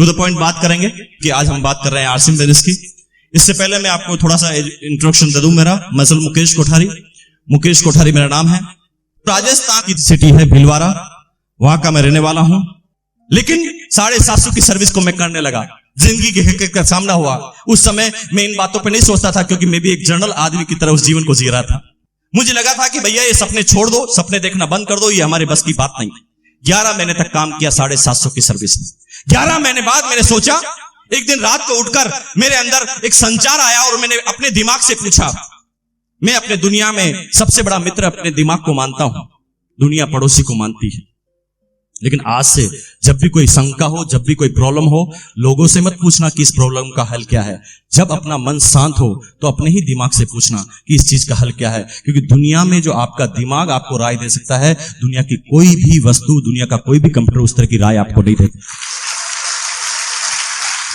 To the point बात करेंगे कि आज हम बात कर रहे हैं आरसीएम बिजनेस की। इससे पहले मैं आपको थोड़ा सा इंट्रोडक्शन दे दूं। मेरा मसल मुकेश कोठारी मेरा नाम है। राजस्थान की सिटी है भीलवाड़ा, वहां का मैं रहने वाला हूं। लेकिन 750 की सर्विस को मैं करने लगा, जिंदगी की हकीकत का सामना हुआ। उस समय मैं इन बातों पे नहीं सोचता था, क्योंकि मैं भी एक जनरल आदमी की तरह उस जीवन को जी रहा था। मुझे लगा था कि भैया ये सपने छोड़ दो, सपने देखना बंद कर दो, ये हमारे बस की बात नहीं। 11 महीने तक काम किया 750 की सर्विस में। 11 महीने बाद मैंने सोचा, एक दिन रात को उठकर मेरे अंदर एक संचार आया और मैंने अपने दिमाग से पूछा। मैं अपने दुनिया में सबसे बड़ा मित्र अपने दिमाग को मानता हूं, दुनिया पड़ोसी को मानती है। लेकिन आज से जब भी कोई शंका हो, जब भी कोई प्रॉब्लम हो, लोगों से मत पूछना कि इस प्रॉब्लम का हल क्या है। जब अपना मन शांत हो तो अपने ही दिमाग से पूछना कि इस चीज का हल क्या है। क्योंकि दुनिया में जो आपका दिमाग आपको राय दे सकता है, दुनिया की कोई भी वस्तु, दुनिया का कोई भी कंप्यूटर उस तरह की राय आपको नहीं देता।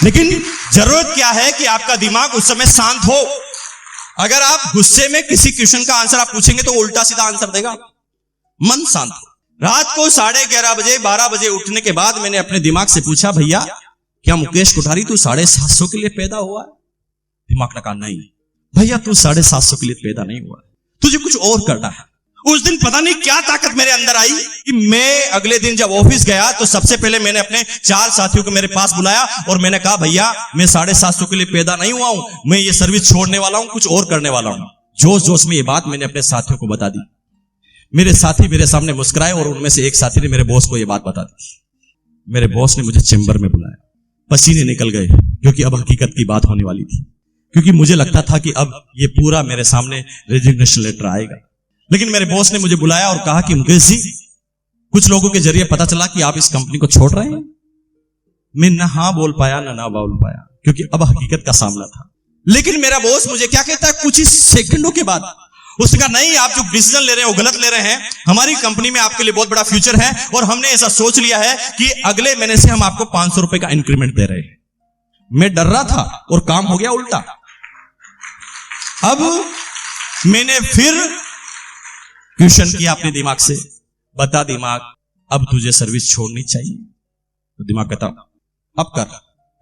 लेकिन जरूरत क्या है कि आपका दिमाग उस समय शांत हो। अगर आप गुस्से में किसी क्वेश्चन का आंसर आप पूछेंगे तो उल्टा सीधा आंसर देगा। मन शांत हो। रात को 11:30 बजे 12 बजे उठने के बाद मैंने अपने दिमाग से पूछा, भैया क्या मुकेश कोठारी तू 750 के लिए पैदा हुआ है? दिमाग ने कहा नहीं भैया, तू 750 के लिए पैदा नहीं हुआ, तुझे कुछ और करना है। उस दिन पता नहीं क्या ताकत मेरे अंदर आई कि मैं अगले दिन जब ऑफिस गया तो सबसे पहले मैंने अपने 4 साथियों को मेरे पास बुलाया और मैंने कहा, भैया मैं 750 के लिए पैदा नहीं हुआ हूं, मैं ये सर्विस छोड़ने वाला हूं, कुछ और करने वाला हूं। जोश जोश में ये बात मैंने अपने साथियों को बता दी। मेरे साथी मेरे सामने मुस्कुराए और उनमें से एक साथी ने मेरे बॉस को यह बात बता दी। मेरे बॉस ने मुझे चेंबर में बुलाया, पसीने निकल गए, क्योंकि अब हकीकत की बात होने वाली थी। क्योंकि मुझे लगता था कि अब ये पूरा मेरे सामने रेजिग्नेशन लेटर आएगा। लेकिन मेरे बॉस ने मुझे बुलाया और कहा कि मुकेश जी, कुछ लोगों के जरिए पता चला कि आप इस कंपनी को छोड़ रहे हैं। मैं न हाँ बोल पाया ना बोल पाया, क्योंकि अब हकीकत का सामना था। लेकिन मेरा बॉस मुझे क्या कहता है कुछ ही सेकंडों के बाद, उसने कहा नहीं, आप जो डिसीजन ले रहे हैं वो गलत ले रहे हैं। हमारी कंपनी में आपके लिए बहुत बड़ा फ्यूचर है और हमने ऐसा सोच लिया है कि अगले महीने से हम आपको 500 रुपए का इंक्रीमेंट दे रहे हैं। मैं डर रहा था और काम हो गया उल्टा। अब मैंने फिर क्वेश्चन किया अपने दिमाग से, बता दिमाग, अब तुझे सर्विस छोड़नी चाहिए? तो दिमाग कहता अब कर।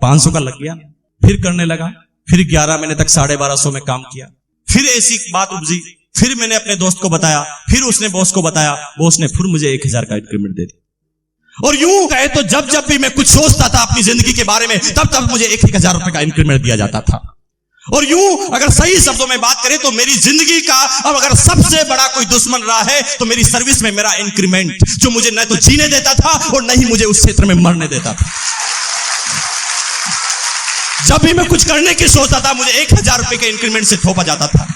500 का लग गया, फिर करने लगा। फिर 11 महीने तक 1250 में काम किया। फिर ऐसी बात उपजी, फिर मैंने अपने दोस्त को बताया, फिर उसने बॉस को बताया, बॉस ने फिर मुझे 1000 का इंक्रीमेंट दे दिया। और यूं कहे तो जब जब भी मैं कुछ सोचता था अपनी जिंदगी के बारे में, तब तब मुझे 1000 रुपए का इंक्रीमेंट दिया जाता था। और यूं अगर सही शब्दों में बात करें तो मेरी जिंदगी का अब अगर सबसे बड़ा कोई दुश्मन रहा है तो मेरी सर्विस में मेरा इंक्रीमेंट, जो मुझे न तो जीने देता था और न ही मुझे उस क्षेत्र में मरने देता था। जब भी मैं कुछ करने की सोचता था, मुझे 1000 रुपए के इंक्रीमेंट से थोपा जाता था।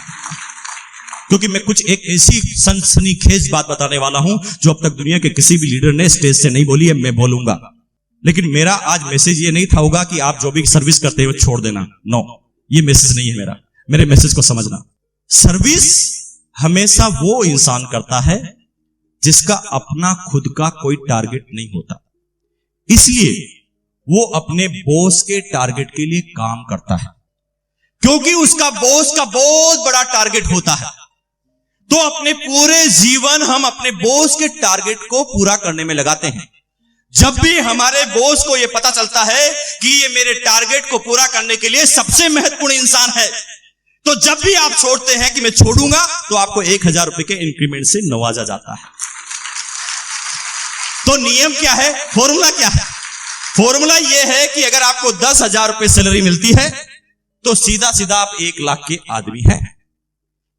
क्योंकि मैं कुछ एक ऐसी सनसनीखेज बात बताने वाला हूं जो अब तक दुनिया के किसी भी लीडर ने स्टेज से नहीं बोली है, मैं बोलूंगा। लेकिन मेरा आज मैसेज ये नहीं था होगा कि आप जो भी सर्विस करते हो छोड़ देना। नो, ये मैसेज नहीं है मेरा। मेरे मैसेज को समझना। सर्विस हमेशा वो इंसान करता है जिसका अपना खुद का कोई टारगेट नहीं होता, इसलिए वो अपने बॉस के टारगेट के लिए काम करता है। क्योंकि उसका बॉस का बहुत बड़ा टारगेट होता है, तो अपने पूरे जीवन हम अपने बॉस के टारगेट को पूरा करने में लगाते हैं। जब भी हमारे बॉस को यह पता चलता है कि ये मेरे टारगेट को पूरा करने के लिए सबसे महत्वपूर्ण इंसान है, तो जब भी आप छोड़ते हैं कि मैं छोड़ूंगा, तो आपको 1000 रुपए के इंक्रीमेंट से नवाजा जाता है। तो नियम क्या है, फॉर्मूला क्या है? फॉर्मूला यह है कि अगर आपको 10,000 रुपए सैलरी मिलती है तो सीधा सीधा आप 1 लाख के आदमी हैं।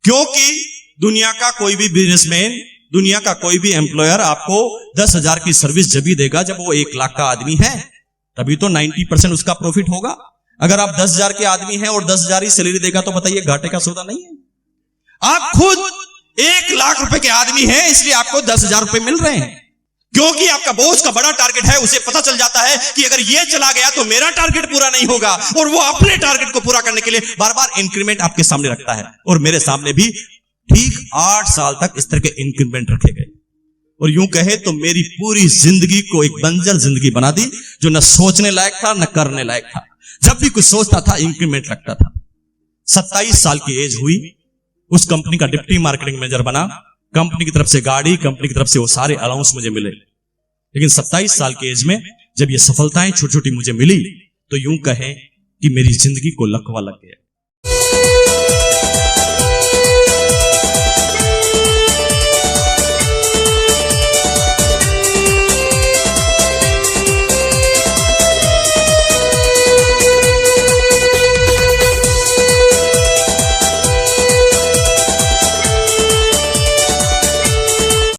क्योंकि दुनिया का कोई भी बिजनेसमैन, दुनिया का कोई भी एम्प्लॉयर आपको 10,000 की सर्विस जब भी देगा जब वो 1 लाख का आदमी है, तभी तो 90% उसका प्रॉफिट होगा। अगर आप 10,000 के आदमी हैं और 10,000 ही सैलरी देगा तो बताइए घाटे का सौदा नहीं है। आप खुद 1 लाख रुपए के आदमी हैं, इसलिए आपको 10,000 रुपए मिल रहे हैं। क्योंकि आपका बॉस का बड़ा टारगेट है, उसे पता चल जाता है कि अगर ये चला गया तो मेरा टारगेट पूरा नहीं होगा, और वो अपने टारगेट को पूरा करने के लिए बार बार इंक्रीमेंट आपके सामने रखता है। और मेरे सामने भी ठीक 8 साल तक इस तरह के इंक्रीमेंट रखे गए। और यूं कहे तो मेरी पूरी जिंदगी को एक बंजर जिंदगी बना दी, जो न सोचने लायक था न करने लायक था। जब भी कुछ सोचता था इंक्रीमेंट लगता था। 27 साल की एज हुई, उस कंपनी का डिप्टी मार्केटिंग मैनेजर बना। कंपनी की तरफ से गाड़ी, कंपनी की तरफ से वो सारे अलाउंस मुझे मिले। लेकिन 27 साल की एज में जब ये सफलताएं छोटी छोटी मुझे मिली तो यूं कहें कि मेरी जिंदगी को लकवा लग गया।